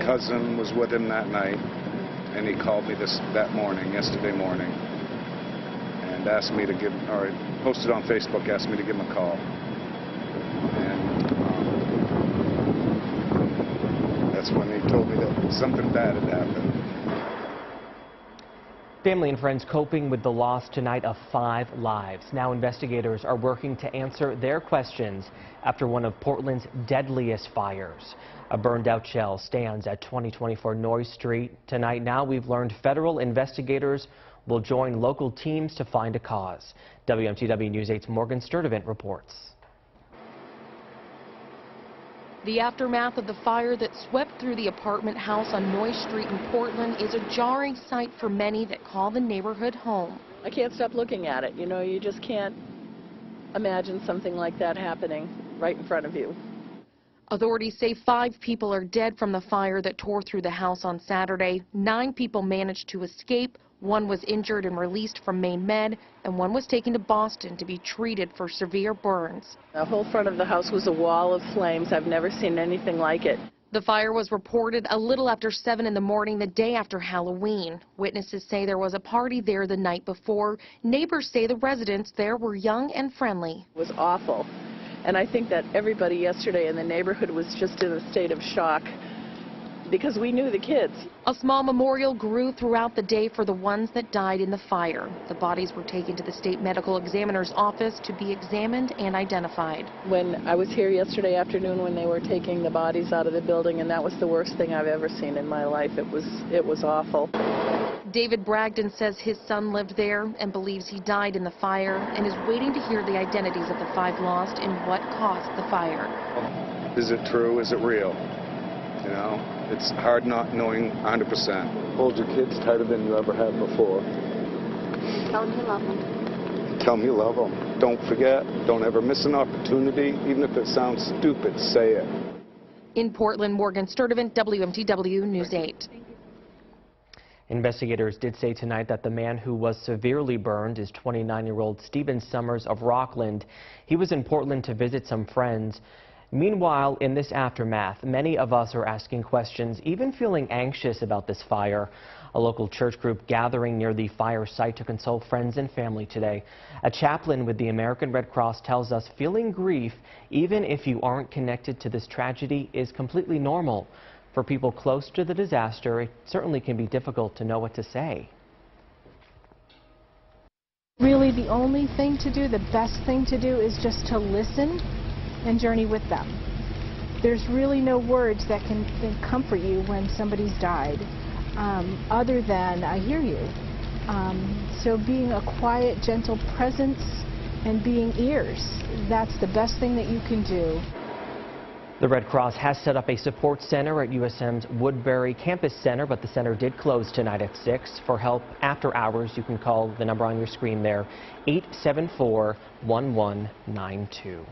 cousin was with him that night, and he called me yesterday morning, and asked me to posted on Facebook, asked me to give him a call. And that's when he told me that something bad had happened. Family and friends coping with the loss tonight of 5 lives. Now investigators are working to answer their questions after one of Portland's deadliest fires. A burned out shell stands at 2024 Noyes Street. Tonight now we've learned federal investigators will join local teams to find a cause. WMTW News 8's Morgan Sturdivant reports. The aftermath of the fire that swept through the apartment house on Noyes Street in Portland is a jarring sight for many that call the neighborhood home. I can't stop looking at it. You know, you just can't imagine something like that happening right in front of you. Authorities say 5 people are dead from the fire that tore through the house on Saturday. 9 people managed to escape. 1 was injured and released from Maine Med, and 1 was taken to Boston to be treated for severe burns. The whole front of the house was a wall of flames. I've never seen anything like it. The fire was reported a little after 7 in the morning the day after Halloween. Witnesses say there was a party there the night before. Neighbors say the residents there were young and friendly. It was awful. And I think that everybody yesterday in the neighborhood was just in a state of shock because we knew the kids. A small memorial grew throughout the day for the ones that died in the fire. The bodies were taken to the state medical examiner's office to be examined and identified. When I was here yesterday afternoon when they were taking the bodies out of the building, and that was the worst thing I've ever seen in my life. It was awful. David Bragdon says his son lived there and believes he died in the fire and is waiting to hear the identities of the 5 lost and what caused the fire. Is it true? Is it real? You know, it's hard not knowing 100%. Hold your kids tighter than you ever have before. Tell them you love them. Tell them you love them. Don't forget. Don't ever miss an opportunity. Even if it sounds stupid, say it. In Portland, Morgan Sturdivant, WMTW News 8. Investigators did say tonight that the man who was severely burned is 29-year-old Stephen Summers of Rockland. He was in Portland to visit some friends. Meanwhile, in this aftermath, many of us are asking questions, even feeling anxious about this fire. A local church group gathering near the fire site to console friends and family today. A chaplain with the American Red Cross tells us feeling grief, even if you aren't connected to this tragedy, is completely normal. For people close to the disaster, it certainly can be difficult to know what to say. Really, the only thing to do, the best thing to do, is just to listen and journey with them. There's really no words that can comfort you when somebody's died, other than I hear you. So being a quiet, gentle presence and being ears, that's the best thing that you can do. The Red Cross has set up a support center at USM's Woodbury Campus Center, but the center did close tonight at 6. For help after hours, you can call the number on your screen there, 874-1192.